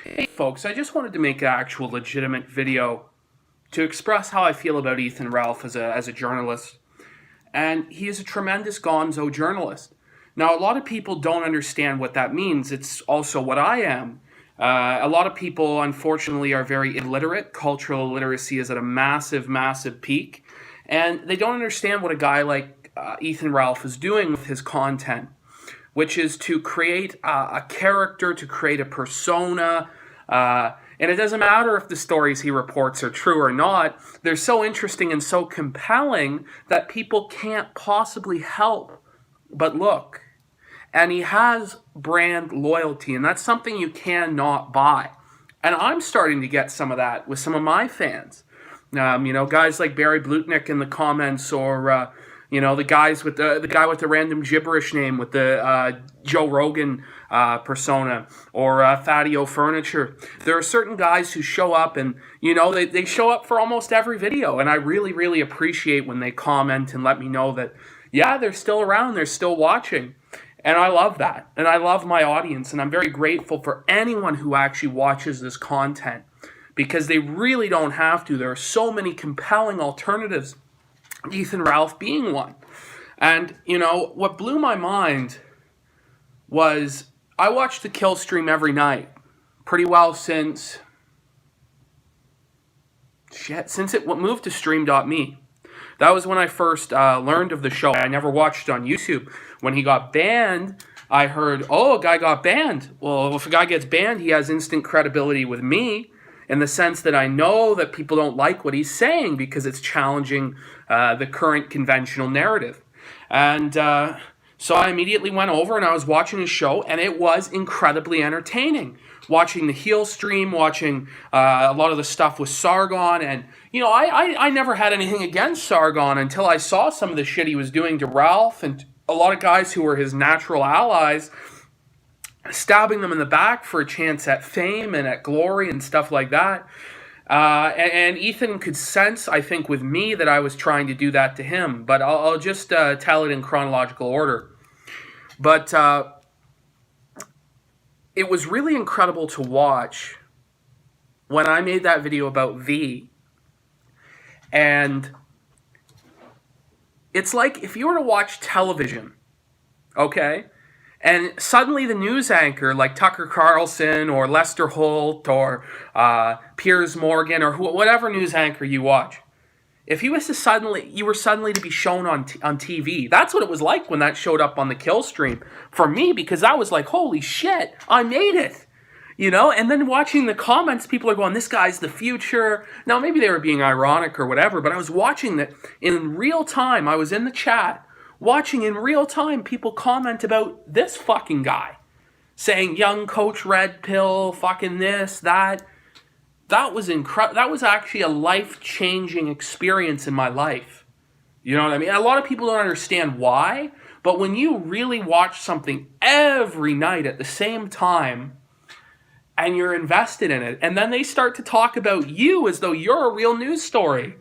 Hey folks, I just wanted to make an actual legitimate video to express how I feel about Ethan Ralph as a journalist. And he is a tremendous Gonzo journalist. Now, a lot of people don't understand what that means. It's also what I am. A lot of people, unfortunately, are very illiterate. Cultural illiteracy is at a massive, massive peak. And they don't understand what a guy like Ethan Ralph is doing with his content, which is to create a character, to create a persona. And it doesn't matter if the stories he reports are true or not. They're so interesting and so compelling that people can't possibly help but look. And he has brand loyalty, and that's something you cannot buy. And I'm starting to get some of that with some of my fans. Guys like Barry Blutnick in the comments, or the guys with the guy with the random gibberish name with the Joe Rogan persona, or Fadio Furniture. There are certain guys who show up, and they show up for almost every video, and I really, really appreciate when they comment and let me know that, yeah, they're still around, they're still watching. And I love that. And I love my audience, and I'm very grateful for anyone who actually watches this content, because they really don't have to. There are so many compelling alternatives, Ethan Ralph being one. And, what blew my mind was I watched the Kill stream every night, pretty well since it moved to stream.me. That was when I first learned of the show. I never watched it on YouTube. When he got banned, I heard, a guy got banned. Well, if a guy gets banned, he has instant credibility with me, in the sense that I know that people don't like what he's saying because it's challenging the current conventional narrative. And so I immediately went over and I was watching his show, and it was incredibly entertaining. Watching the heel stream, watching a lot of the stuff with Sargon. And, I never had anything against Sargon until I saw some of the shit he was doing to Ralph and a lot of guys who were his natural allies, stabbing them in the back for a chance at fame and at glory and stuff like that. And Ethan could sense, I think, with me that I was trying to do that to him. But I'll just tell it in chronological order. But it was really incredible to watch when I made that video about V. And it's like if you were to watch television, okay? And suddenly the news anchor, like Tucker Carlson or Lester Holt or Piers Morgan or whatever news anchor you watch, if you were suddenly to be shown on TV, that's what it was like when that showed up on the Kill stream for me, because I was like, holy shit, I made it. And then watching the comments, people are going, this guy's the future. Now, maybe they were being ironic or whatever, but I was watching that in real time. I was in the chat watching in real time people comment about this fucking guy, saying young coach red pill, fucking this, that. That was incredible. That was actually a life-changing experience in my life. You know what I mean? A lot of people don't understand why, but when you really watch something every night at the same time, and you're invested in it, and then they start to talk about you as though you're a real news story.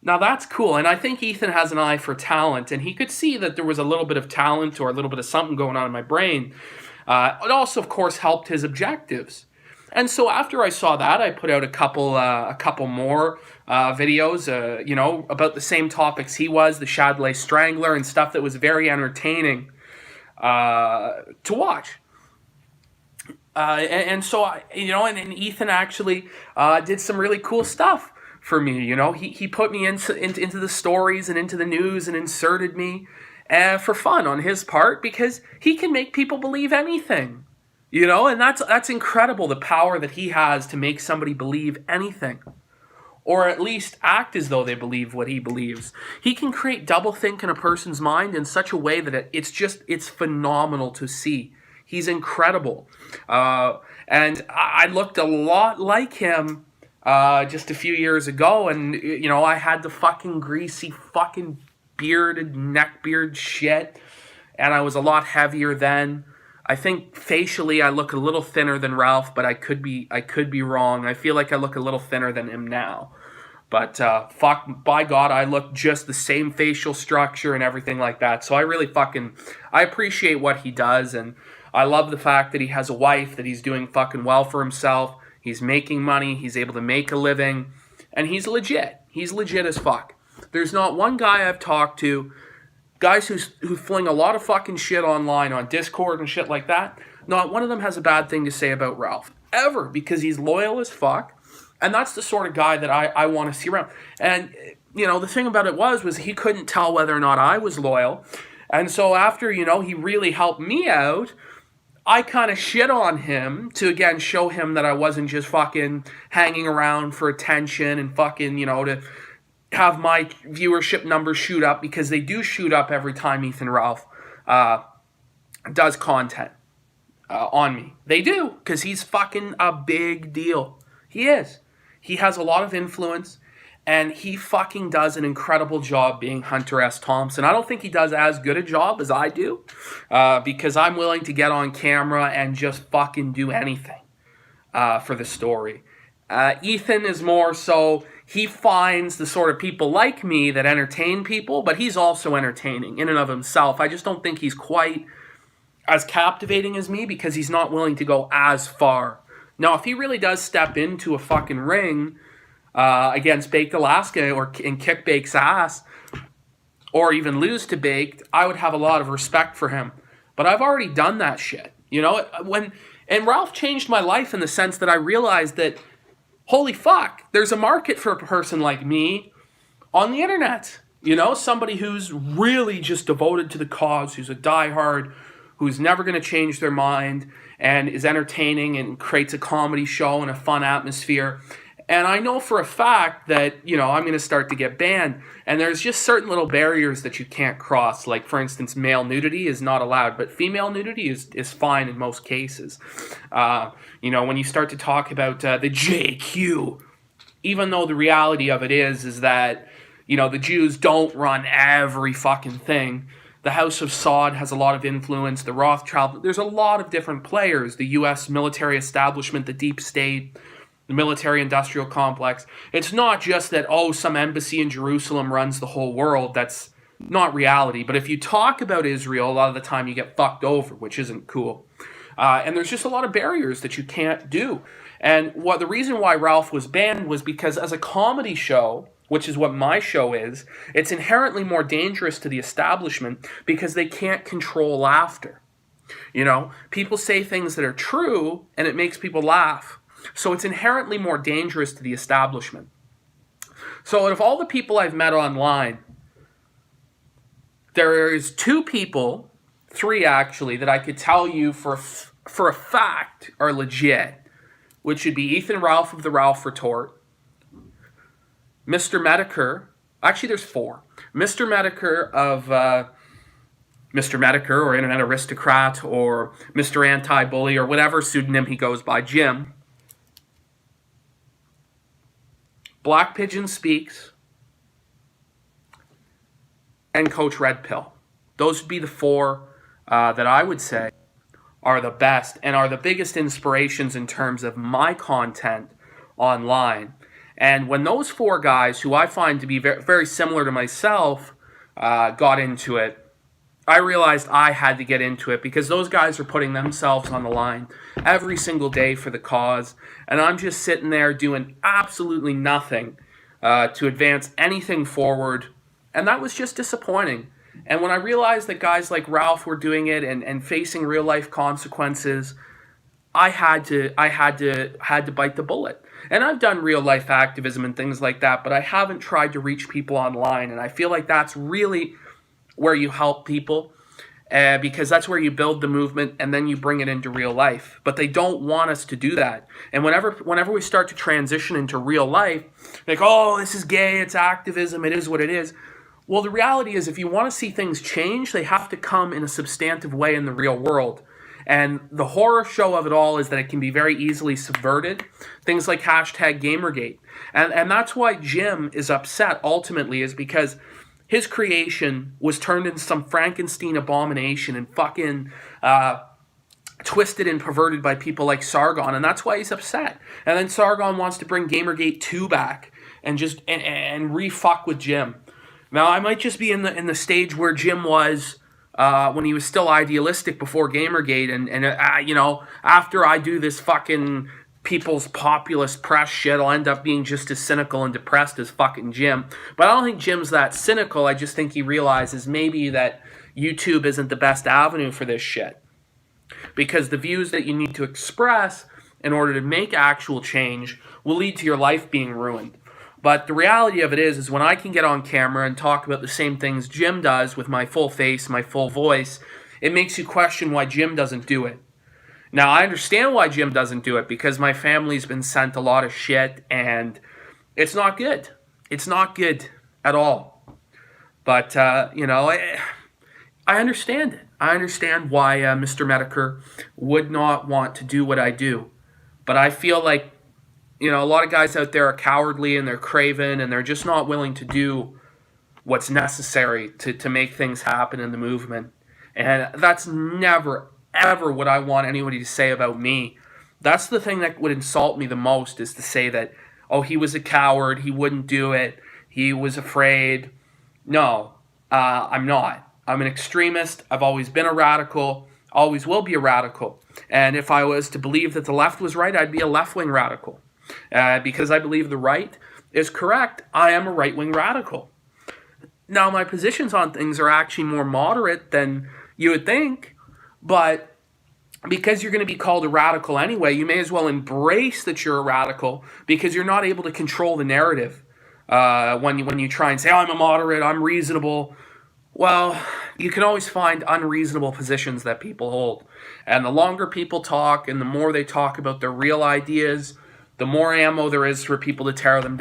Now that's cool, and I think Ethan has an eye for talent, and he could see that there was a little bit of talent or a little bit of something going on in my brain. It also, of course, helped his objectives. And so after I saw that, I put out a couple more videos, about the same topics he was, the Chadley Strangler, and stuff that was very entertaining to watch. And Ethan actually did some really cool stuff for me. He put me into the stories and into the news and inserted me for fun on his part, because he can make people believe anything. And that's incredible, the power that he has to make somebody believe anything, or at least act as though they believe what he believes. He can create doublethink in a person's mind in such a way that it's phenomenal to see. He's incredible. And I looked a lot like him just a few years ago, and, I had the fucking greasy fucking bearded neckbeard shit, and I was a lot heavier then. I think facially I look a little thinner than Ralph, but I could be wrong. I feel like I look a little thinner than him now. But by God, I look just the same facial structure and everything like that. So I really I appreciate what he does, and I love the fact that he has a wife, that he's doing fucking well for himself. He's making money. He's able to make a living. And he's legit. He's legit as fuck. There's not one guy I've talked to, guys who fling a lot of fucking shit online on Discord and shit like that, not one of them has a bad thing to say about Ralph. Ever. Because he's loyal as fuck. And that's the sort of guy that I want to see around. And, you know, the thing about it was he couldn't tell whether or not I was loyal. And so after, you know, he really helped me out, I kind of shit on him to, again, show him that I wasn't just fucking hanging around for attention and fucking, you know, to have my viewership numbers shoot up, because they do shoot up every time Ethan Ralph does content on me. They do, because he's fucking a big deal. He is. He has a lot of influence, and he fucking does an incredible job being Hunter S. Thompson. I don't think he does as good a job as I do, because I'm willing to get on camera and just fucking do anything for the story. Ethan is more so, he finds the sort of people like me that entertain people, but he's also entertaining in and of himself. I just don't think he's quite as captivating as me, because he's not willing to go as far. Now, if he really does step into a fucking ring against Baked Alaska and kick Baked's ass, or even lose to Baked, I would have a lot of respect for him. But I've already done that shit. You know, and Ralph changed my life in the sense that I realized that, holy fuck, there's a market for a person like me on the internet. You know, somebody who's really just devoted to the cause, who's a diehard, who's never going to change their mind, and is entertaining and creates a comedy show and a fun atmosphere. And I know for a fact that, you know, I'm going to start to get banned. And there's just certain little barriers that you can't cross. Like, for instance, male nudity is not allowed, but female nudity is fine in most cases. You know, when you start to talk about the JQ, even though the reality of it is that, you know, the Jews don't run every fucking thing. The House of Saud has a lot of influence. The Rothschild, there's a lot of different players. The U.S. military establishment, the deep state, the military-industrial complex. It's not just that, oh, some embassy in Jerusalem runs the whole world. That's not reality. But if you talk about Israel, a lot of the time you get fucked over, which isn't cool. And there's just a lot of barriers that you can't do. And the reason why Ralph was banned was because as a comedy show, which is what my show is, it's inherently more dangerous to the establishment because they can't control laughter. You know, people say things that are true and it makes people laugh. So it's inherently more dangerous to the establishment. So out of all the people I've met online, there is 2 people, 3 actually, that I could tell you for a fact are legit, which would be Ethan Ralph of the Ralph Retort, Mr. Medicare, actually there's 4. Mr. Medicare of Mr. Medicare or Internet Aristocrat or Mr. Anti-Bully or whatever pseudonym he goes by, Jim. Black Pigeon Speaks, and Coach Red Pill. Those would be the 4 that I would say are the best and are the biggest inspirations in terms of my content online. And when those 4 guys, who I find to be very, very similar to myself, got into it, I realized I had to get into it because those guys are putting themselves on the line every single day for the cause. And I'm just sitting there doing absolutely nothing to advance anything forward. And that was just disappointing. And when I realized that guys like Ralph were doing it and facing real life consequences, I had to bite the bullet. And I've done real life activism and things like that, but I haven't tried to reach people online. And I feel like that's really where you help people, because that's where you build the movement and then you bring it into real life. But they don't want us to do that. And whenever we start to transition into real life, like, oh, this is gay, it's activism, it is what it is. Well, the reality is if you want to see things change, they have to come in a substantive way in the real world. And the horror show of it all is that it can be very easily subverted. Things like #Gamergate. And that's why Jim is upset ultimately, is because his creation was turned into some Frankenstein abomination and fucking twisted and perverted by people like Sargon. And that's why he's upset. And then Sargon wants to bring Gamergate 2 back and just and re-fuck with Jim. Now, I might just be in the stage where Jim was when he was still idealistic before Gamergate, and you know, after I do this fucking people's populist press shit, I'll end up being just as cynical and depressed as fucking Jim. But I don't think Jim's that cynical. I just think he realizes maybe that YouTube isn't the best avenue for this shit, because the views that you need to express in order to make actual change will lead to your life being ruined. But the reality of it is when I can get on camera and talk about the same things Jim does with my full face, my full voice, it makes you question why Jim doesn't do it. Now, I understand why Jim doesn't do it, because my family's been sent a lot of shit, and it's not good. It's not good at all. But, you know, I understand it. I understand why Mr. Medicare would not want to do what I do. But I feel like, you know, a lot of guys out there are cowardly and they're craven and they're just not willing to do what's necessary to make things happen in the movement. And that's never, ever what I want anybody to say about me. That's the thing that would insult me the most, is to say that, oh, he was a coward, he wouldn't do it, he was afraid. No, I'm not. I'm an extremist. I've always been a radical, always will be a radical. And if I was to believe that the left was right, I'd be a left-wing radical. Because I believe the right is correct, I am a right-wing radical. Now, my positions on things are actually more moderate than you would think, but because you're going to be called a radical anyway, you may as well embrace that you're a radical, because you're not able to control the narrative. When you try and say, oh, I'm a moderate, I'm reasonable, well, you can always find unreasonable positions that people hold. And the longer people talk and the more they talk about their real ideas, the more ammo there is for people to tear them down.